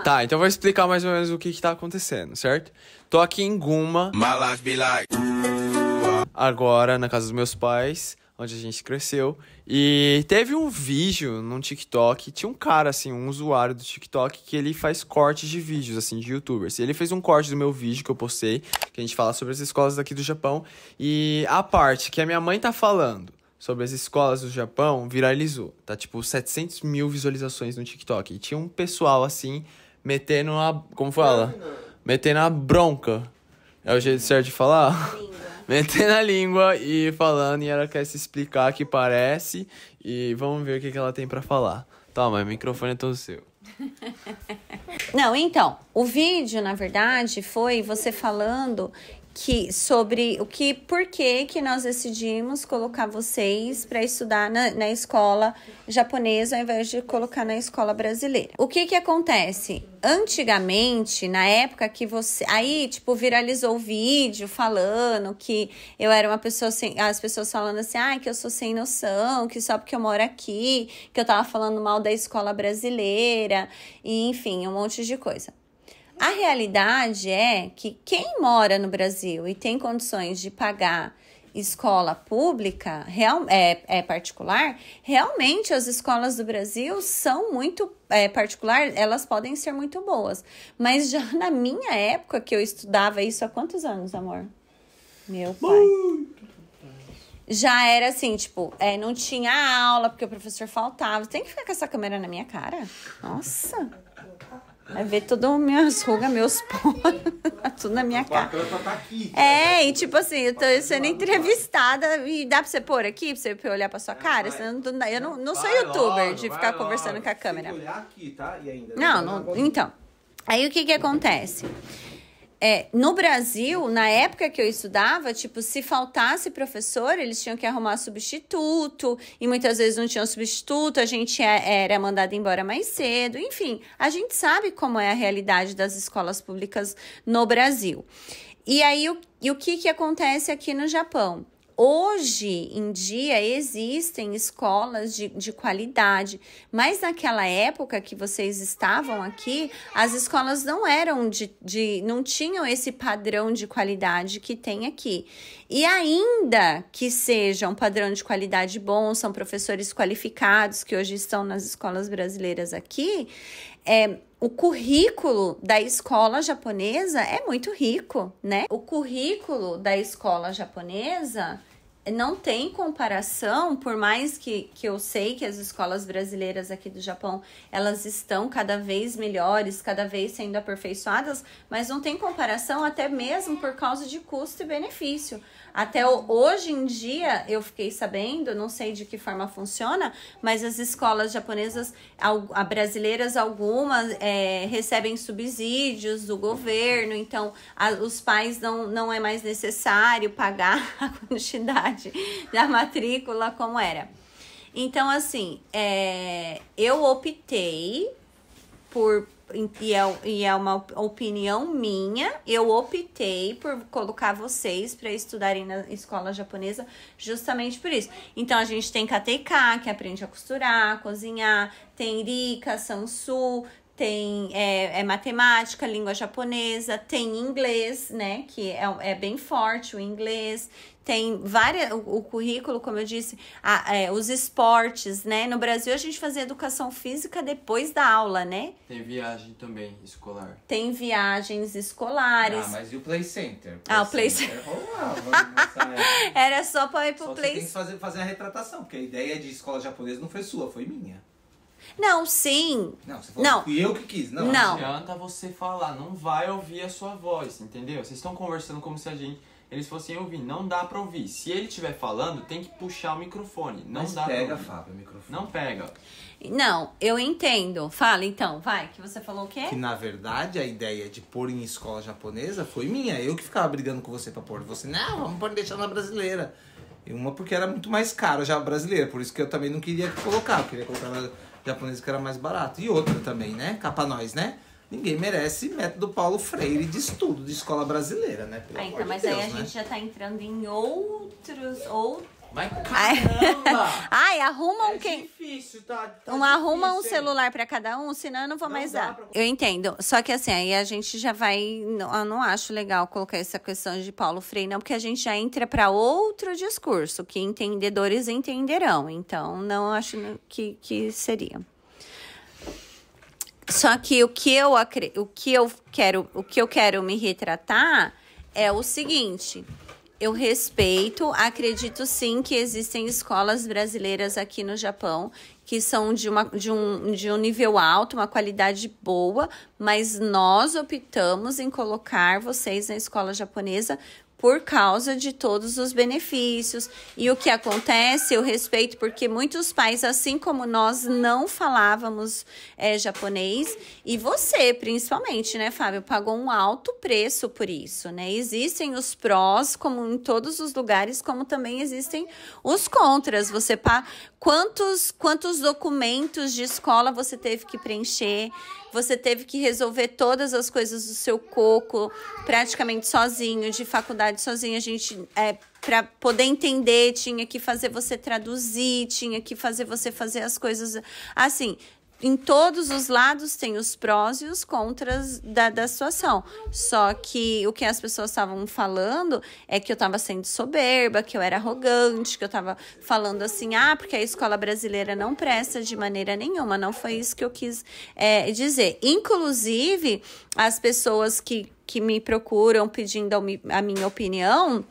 Tá, então eu vou explicar mais ou menos o que tá acontecendo, certo? Tô aqui em Guma, agora na casa dos meus pais, onde a gente cresceu. E teve um vídeo num TikTok, tinha um cara, assim, um usuário do TikTok, que ele faz cortes de vídeos, assim, de youtubers. E ele fez um corte do meu vídeo que eu postei, que a gente fala sobre as escolas daqui do Japão. E a parte que a minha mãe tá falando sobre as escolas do Japão viralizou. Tá, tipo, 700 mil visualizações no TikTok. E tinha um pessoal, assim, metendo a... Como fala? Metendo a bronca. É o jeito certo de falar? Metendo a língua e falando, e ela quer se explicar que parece. E vamos ver o que ela tem pra falar. Toma, o microfone é todo seu. Não, então, o vídeo, na verdade, foi você falando sobre por que nós decidimos colocar vocês para estudar na escola japonesa ao invés de colocar na escola brasileira. O que acontece? Antigamente, na época que você... Aí, tipo, viralizou o vídeo falando que eu era uma pessoa sem... As pessoas falando assim, que eu sou sem noção, que só porque eu moro aqui, que eu tava falando mal da escola brasileira, e enfim, um monte de coisa. A realidade é que quem mora no Brasil e tem condições de pagar escola pública, particular, realmente as escolas do Brasil são muito particular, elas podem ser muito boas. Mas já na minha época, que eu estudava isso há quantos anos, amor? Meu pai. Já era assim, tipo, não tinha aula, porque o professor faltava. Tem que ficar com essa câmera na minha cara? Nossa! Vai ver todas as minhas rugas, meus poros, tudo na minha cara. Tá aqui. E tipo assim, eu tô sendo entrevistada e dá pra você pôr aqui, pra você olhar pra sua cara? Eu não sou youtuber de ficar conversando com a câmera. Tem que olhar aqui, tá? E ainda Não, então. Aí o que acontece? No Brasil, na época que eu estudava, tipo, se faltasse professor, eles tinham que arrumar substituto, e muitas vezes não tinham substituto, a gente era mandado embora mais cedo, enfim, a gente sabe como é a realidade das escolas públicas no Brasil. E aí, o que acontece aqui no Japão? Hoje em dia existem escolas de qualidade, mas naquela época que vocês estavam aqui, as escolas não eram não tinham esse padrão de qualidade que tem aqui. E ainda que seja um padrão de qualidade bom, são professores qualificados que hoje estão nas escolas brasileiras aqui, o currículo da escola japonesa é muito rico, né? O currículo da escola japonesa não tem comparação, por mais que eu sei que as escolas brasileiras aqui do Japão, elas estão cada vez melhores, cada vez sendo aperfeiçoadas, mas não tem comparação até mesmo por causa de custo e benefício. Até hoje em dia, eu fiquei sabendo, não sei de que forma funciona, mas as escolas japonesas, brasileiras, algumas recebem subsídios do governo, então os pais não é mais necessário pagar a quantidade da matrícula como era. Então, assim, eu optei por... E é uma opinião minha, eu optei por colocar vocês para estudarem na escola japonesa justamente por isso. Então, a gente tem KTK, que aprende a costurar, cozinhar, tem Rika, Sansu, tem matemática, língua japonesa, tem inglês, né, que é bem forte o inglês, tem o currículo, como eu disse, os esportes, né, no Brasil a gente fazia educação física depois da aula, né? Tem viagem também escolar. Tem viagens escolares. Mas e o Play Center? O Play Center. Era só pra ir pro Play Center. Você tem que fazer a retratação, porque a ideia de escola japonesa não foi sua, foi minha. Não, sim. Não, você falou que fui eu que quis. Não. Não adianta você falar, não vai ouvir a sua voz, entendeu? Vocês estão conversando como se eles fossem ouvir. Não dá pra ouvir. Se ele estiver falando, tem que puxar o microfone. Não dá pega, pra ouvir. Fábio, o microfone. Não pega. Não, eu entendo. Fala então, vai, que você falou o quê? Que na verdade a ideia de pôr em escola japonesa foi minha. Eu que ficava brigando com você pra pôr. Você, não, vamos pôr deixar na brasileira. E uma porque era muito mais caro já a brasileira. Por isso que eu também não queria colocar. Eu queria colocar na japonesa que era mais barato. E outra também, né? Cá pra nós, né? Ninguém merece método Paulo Freire de estudo de escola brasileira, né? Então, mas Deus, aí a gente já tá entrando em Mas caramba! Ai, arruma um difícil, tá arruma um difícil, hein? celular pra cada um, senão eu não vou mais dá dar. pra- Eu entendo. Só que assim, aí a gente já vai. Eu não acho legal colocar essa questão de Paulo Freire, não, porque a gente já entra pra outro discurso, que entendedores entenderão. Então, não acho que seria. Só que o que eu quero me retratar é o seguinte. Eu respeito, acredito sim que existem escolas brasileiras aqui no Japão que são de um nível alto, uma qualidade boa, mas nós optamos em colocar vocês na escola japonesa por causa de todos os benefícios. E o que acontece, eu respeito, porque muitos pais, assim como nós, não falávamos japonês. E você, principalmente, né, Fábio, pagou um alto preço por isso, né? Existem os prós, como em todos os lugares, como também existem os contras. Quantos documentos de escola você teve que preencher? Você teve que resolver todas as coisas do seu coco praticamente sozinho, de faculdade sozinho. A gente, para poder entender, tinha que fazer você traduzir, tinha que fazer você fazer as coisas assim. Em todos os lados tem os prós e os contras da situação. Só que o que as pessoas estavam falando é que eu estava sendo soberba, que eu era arrogante, que eu estava falando assim, porque a escola brasileira não presta de maneira nenhuma. Não foi isso que eu quis dizer. Inclusive, as pessoas que me procuram pedindo a minha opinião,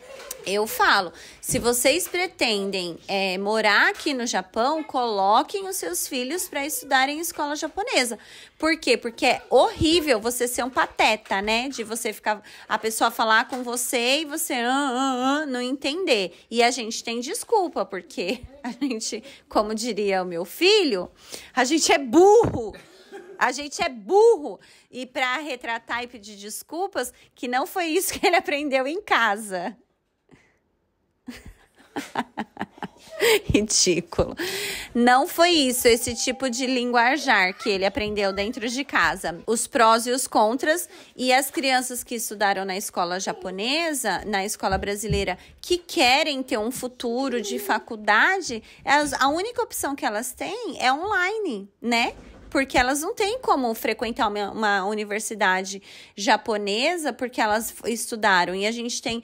eu falo, se vocês pretendem morar aqui no Japão, coloquem os seus filhos para estudarem em escola japonesa. Por quê? Porque é horrível você ser um pateta, né? De você ficar, a pessoa falar com você e você não entender. E a gente tem desculpa, porque a gente, como diria o meu filho, a gente é burro. A gente é burro. E para retratar e pedir desculpas, que não foi isso que ele aprendeu em casa. Ridículo. Não foi isso, esse tipo de linguajar que ele aprendeu dentro de casa. Os prós e os contras. E as crianças que estudaram na escola japonesa, na escola brasileira, que querem ter um futuro de faculdade, a única opção que elas têm é online, né? Porque elas não têm como frequentar uma universidade japonesa porque elas estudaram. E a gente tem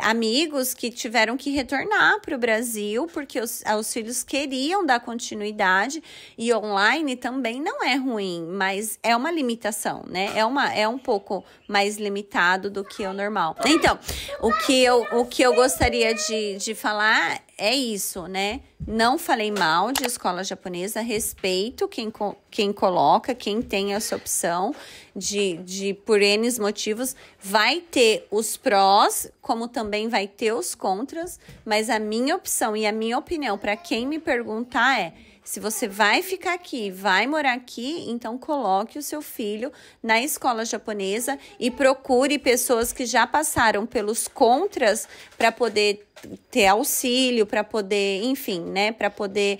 amigos que tiveram que retornar para o Brasil porque os filhos queriam dar continuidade. E online também não é ruim, mas é uma limitação, né? É um pouco mais limitado do que o normal. Então, o que eu gostaria de falar é isso, né? Não falei mal de escola japonesa, respeito quem coloca, quem tem essa opção de por N motivos. Vai ter os prós, como também vai ter os contras, mas a minha opção e a minha opinião para quem me perguntar é: se você vai ficar aqui, vai morar aqui, então coloque o seu filho na escola japonesa e procure pessoas que já passaram pelos contras para poder ter auxílio, para poder, enfim, né, para poder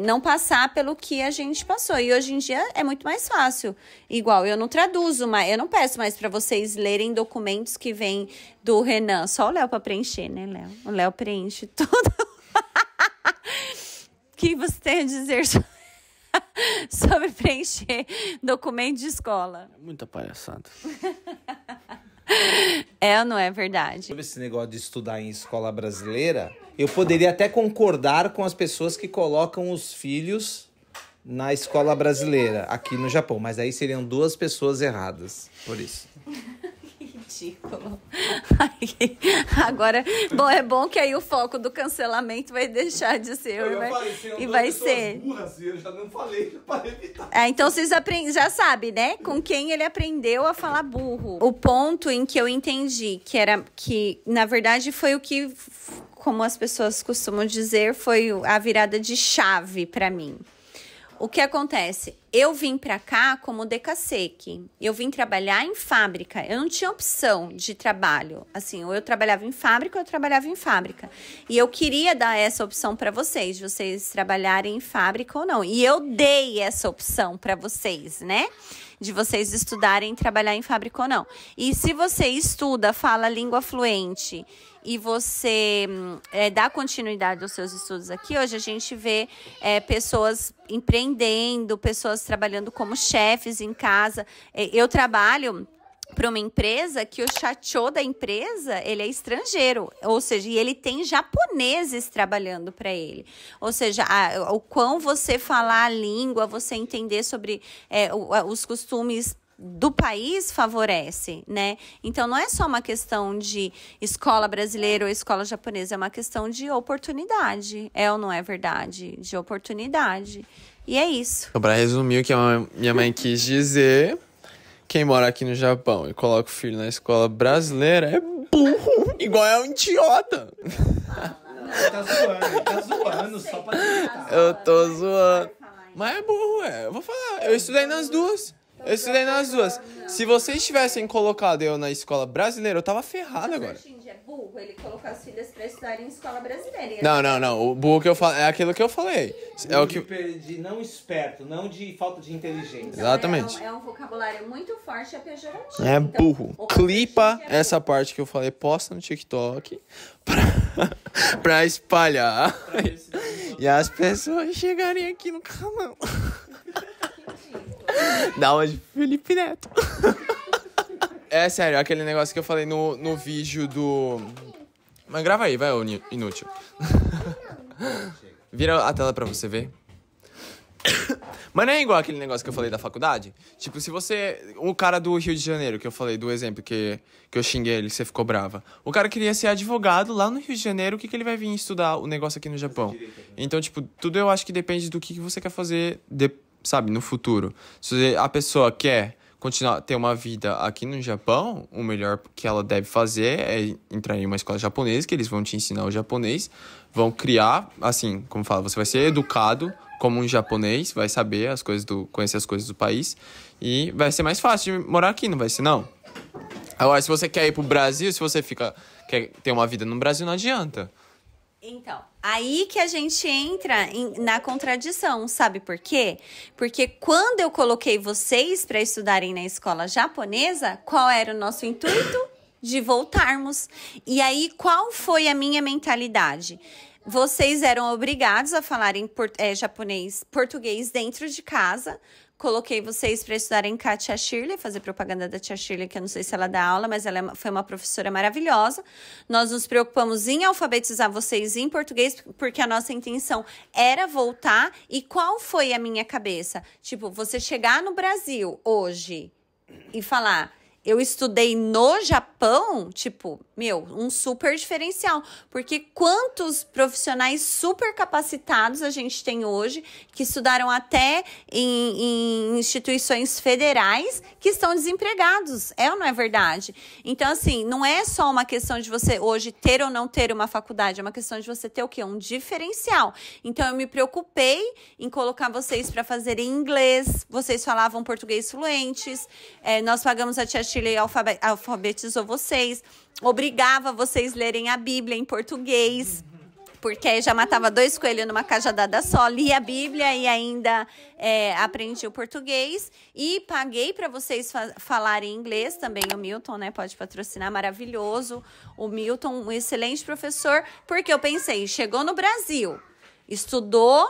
não passar pelo que a gente passou. E hoje em dia é muito mais fácil. Igual, eu não traduzo mais, eu não peço mais para vocês lerem documentos que vêm do Renan. Só o Léo para preencher, né, Léo? O Léo preenche tudo. O que você tem a dizer sobre preencher documento de escola? Muita palhaçada. É ou não é verdade? Sobre esse negócio de estudar em escola brasileira, eu poderia até concordar com as pessoas que colocam os filhos na escola brasileira aqui no Japão, mas aí seriam duas pessoas erradas, por isso. Ridículo. Agora, é bom que aí o foco do cancelamento vai deixar de ser. E vai ser. Burras, eu já não falei para evitar. Então vocês já sabem, né? Com quem ele aprendeu a falar burro. O ponto em que eu entendi que na verdade foi o que, como as pessoas costumam dizer, foi a virada de chave para mim. O que acontece? eu vim pra cá como decasseque. Eu vim trabalhar em fábrica. Eu não tinha opção de trabalho. Assim, ou eu trabalhava em fábrica ou eu trabalhava em fábrica. E eu queria dar essa opção para vocês, de vocês trabalharem em fábrica ou não. E eu dei essa opção para vocês, né? De vocês estudarem e trabalhar em fábrica ou não. E se você estuda, fala língua fluente e você dá continuidade aos seus estudos aqui, hoje a gente vê pessoas empreendendo, pessoas trabalhando como chefes em casa. Eu trabalho para uma empresa que o chachô da empresa, ele é estrangeiro, ou seja, e ele tem japoneses trabalhando para ele. Ou seja, o quão você falar a língua, você entender sobre os costumes do país favorece, né? Então, não é só uma questão de escola brasileira ou escola japonesa, é uma questão de oportunidade. É ou não é verdade? De oportunidade. E é isso. Para resumir o que a minha mãe quis dizer, quem mora aqui no Japão e coloca o filho na escola brasileira é burro, igual é um idiota. Ele tá zoando só pra tentar. Eu tô zoando. Mas é burro, eu vou falar. Eu estudei nas duas. Se vocês tivessem colocado eu na escola brasileira, eu tava ferrado agora. É burro, ele colocou as filhas pra estudar em escola brasileira. Não. O burro que eu falo é aquilo que eu falei. É o que... De não esperto, não de falta de inteligência. Então, exatamente. É um vocabulário muito forte e é pejorativo. É então, burro. Clipa essa parte que eu falei, posta no TikTok pra espalhar. E as pessoas chegarem aqui no canal. Dá uma de Felipe Neto. É sério, aquele negócio que eu falei no vídeo do... Mas grava aí, vai, ô inútil. Vira a tela pra você ver. Mas não é igual aquele negócio que eu falei da faculdade? Tipo, se você... O cara do Rio de Janeiro, que eu falei do exemplo, que eu xinguei ele, você ficou brava. O cara queria ser advogado lá no Rio de Janeiro, o que ele vai vir estudar o negócio aqui no Japão? Então, tipo, tudo eu acho que depende do que você quer fazer, sabe, no futuro. Se a pessoa quer continuar ter uma vida aqui no Japão, o melhor que ela deve fazer é entrar em uma escola japonesa, que eles vão te ensinar o japonês, vão criar, assim, como fala, você vai ser educado como um japonês, vai saber as coisas conhecer as coisas do país e vai ser mais fácil de morar aqui, não vai ser não? Agora, se você quer ir pro Brasil, se você quer ter uma vida no Brasil, não adianta. Então, aí que a gente entra na contradição, sabe por quê? Porque quando eu coloquei vocês para estudarem na escola japonesa, qual era o nosso intuito? De voltarmos. E aí, qual foi a minha mentalidade? Vocês eram obrigados a falarem português dentro de casa. Coloquei vocês para estudarem com a tia Shirley, fazer propaganda da tia Shirley, que eu não sei se ela dá aula, mas ela foi uma professora maravilhosa. Nós nos preocupamos em alfabetizar vocês em português, porque a nossa intenção era voltar. E qual foi a minha cabeça? Tipo, você chegar no Brasil hoje e falar... Eu estudei no Japão, tipo, um super diferencial. Porque quantos profissionais super capacitados a gente tem hoje, que estudaram até em instituições federais, que estão desempregados. É ou não é verdade? Então, assim, não é só uma questão de você hoje ter ou não ter uma faculdade, é uma questão de você ter o quê? Um diferencial. Então, eu me preocupei em colocar vocês para fazerem inglês, vocês falavam português fluentes, nós pagamos a tia Chile alfabetizou vocês, obrigava vocês a lerem a Bíblia em português, porque aí já matava 2 coelhos numa cajadada só, lia a Bíblia e ainda aprendi o português, e paguei para vocês falarem inglês, também o Milton, né, pode patrocinar, maravilhoso, o Milton, um excelente professor, porque eu pensei, chegou no Brasil, estudou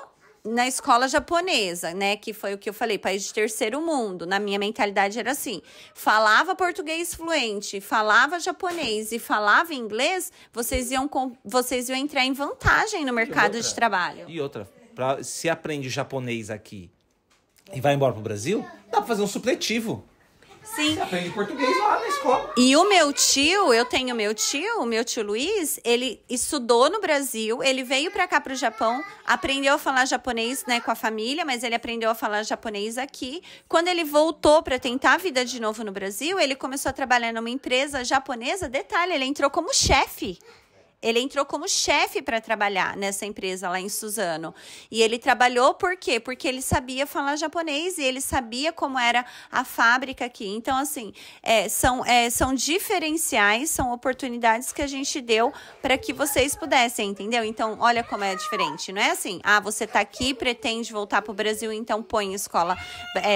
na escola japonesa, né, que foi o que eu falei, país de terceiro mundo, na minha mentalidade era assim, falava português fluente, falava japonês e falava inglês, vocês iam entrar em vantagem no mercado de trabalho. E outra, se aprende japonês aqui e vai embora pro Brasil, dá pra fazer um supletivo. Sim. Você aprende português lá na escola. E o meu tio, o meu tio Luiz, ele estudou no Brasil, ele veio pra cá pro Japão, aprendeu a falar japonês, né, com a família, mas ele aprendeu a falar japonês aqui. Quando ele voltou pra tentar a vida de novo no Brasil, ele começou a trabalhar numa empresa japonesa, detalhe, ele entrou como chefe. Ele entrou como chefe para trabalhar nessa empresa lá em Suzano. E ele trabalhou por quê? Porque ele sabia falar japonês e ele sabia como era a fábrica aqui. Então, assim, são diferenciais, são oportunidades que a gente deu para que vocês pudessem, entendeu? Então, olha como é diferente. Não é assim, você tá aqui, pretende voltar pro Brasil, então põe escola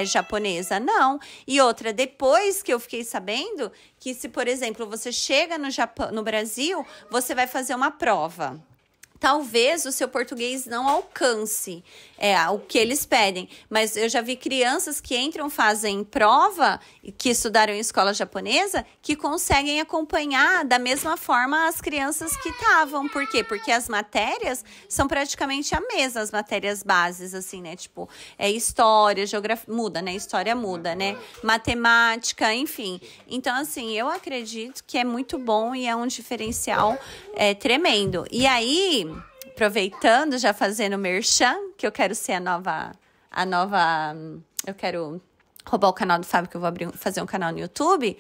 japonesa. Não. E outra, depois que eu fiquei sabendo que se, por exemplo, você chega no Brasil, você vai fazer uma prova. Talvez o seu português não alcance o que eles pedem. Mas eu já vi crianças que entram, fazem prova, que estudaram em escola japonesa, que conseguem acompanhar da mesma forma as crianças que estavam. Por quê? Porque as matérias são praticamente a mesma, as matérias bases, assim, né? Tipo, história, geografia, muda, né? História muda, né? Matemática, enfim. Então, assim, eu acredito que é muito bom e é um diferencial tremendo. E aí, aproveitando, já fazendo merchan, que eu quero ser a nova, eu quero roubar o canal do Fábio, que eu vou fazer um canal no YouTube,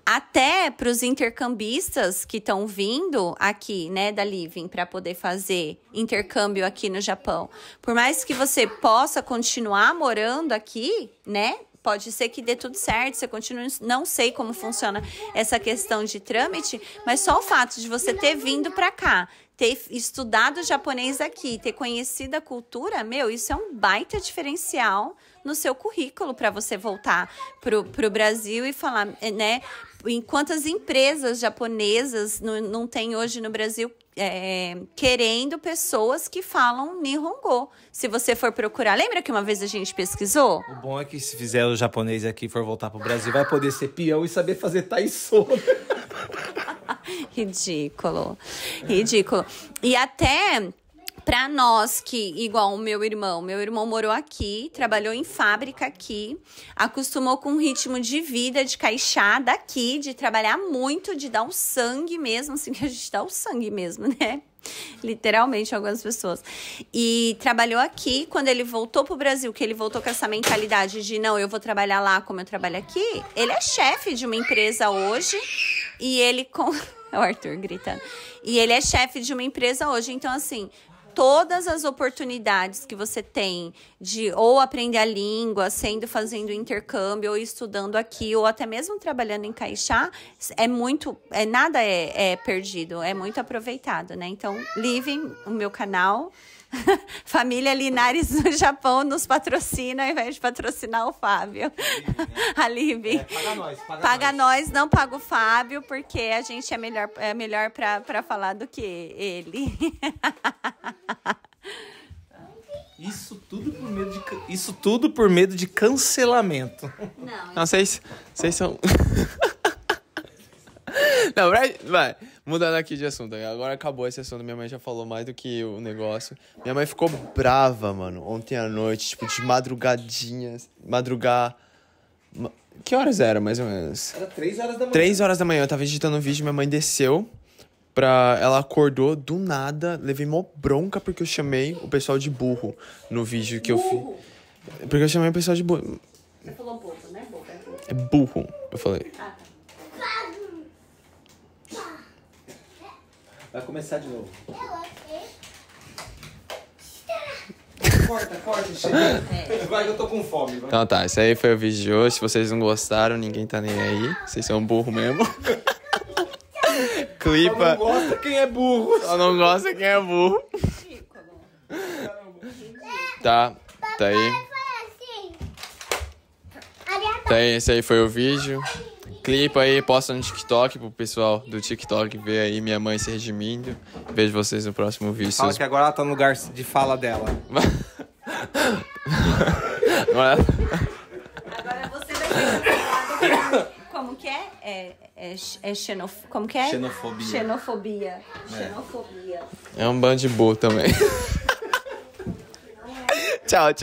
até para os intercambistas que estão vindo aqui, né, da Living, para poder fazer intercâmbio aqui no Japão. Por mais que você possa continuar morando aqui, né, pode ser que dê tudo certo, você continue, não sei como funciona essa questão de trâmite, mas só o fato de você ter vindo para cá, ter estudado japonês aqui, ter conhecido a cultura, isso é um baita diferencial no seu currículo para você voltar pro Brasil e falar, né? Em quantas empresas japonesas não tem hoje no Brasil querendo pessoas que falam Nihongo. Se você for procurar, lembra que uma vez a gente pesquisou? O bom é que se fizer o japonês aqui e for voltar pro Brasil, vai poder ser peão e saber fazer taiso. Ridículo. E até para nós que, igual o meu irmão morou aqui, trabalhou em fábrica aqui, acostumou com um ritmo de vida, de caixar daqui, de trabalhar muito, de dar o sangue mesmo, assim, que a gente dá o sangue mesmo, né? Literalmente, algumas pessoas. E trabalhou aqui, quando ele voltou pro Brasil, que ele voltou com essa mentalidade de, não, eu vou trabalhar lá como eu trabalho aqui, ele é chefe de uma empresa hoje, e ele... O Arthur gritando. E ele é chefe de uma empresa hoje, então, assim... Todas as oportunidades que você tem de ou aprender a língua, fazendo intercâmbio, ou estudando aqui, ou até mesmo trabalhando em Caixá, nada é perdido, é muito aproveitado, né? Então, Living, o meu canal, Família Linares no Japão nos patrocina ao invés de patrocinar o Fábio. A Living. Paga nós, não paga o Fábio, porque a gente é melhor para falar do que ele. Isso tudo por medo de cancelamento. Não, vocês são... Não, vai. Mudando aqui de assunto. Agora acabou esse assunto. Minha mãe já falou mais do que o negócio. Minha mãe ficou brava, mano, ontem à noite. Tipo, de madrugar... Que horas era, mais ou menos? Era 3 horas da manhã. 3 horas da manhã. Eu tava editando um vídeo, minha mãe desceu. Ela acordou do nada. Levei mó bronca porque eu chamei o pessoal de burro no vídeo que eu fiz. Porque eu chamei o pessoal de burro. Você falou burro, né? É burro, eu falei. Ah, tá. Vai começar de novo. Corta, chega. Vai que eu tô com fome. Vai. Então tá, esse aí foi o vídeo de hoje. Se vocês não gostaram, ninguém tá nem aí. Vocês são burro mesmo. Clipa. Só não gosta quem é burro. Só não gosta quem é burro. Tá aí. Tá aí, esse aí foi o vídeo. Clipa aí, posta no TikTok pro pessoal do TikTok ver aí minha mãe se redimindo. Vejo vocês no próximo vídeo. Fala que agora ela tá no lugar de fala dela. Agora você vai ser como que é? Como que é? Xenofobia. é um bando de burro também. Tchau.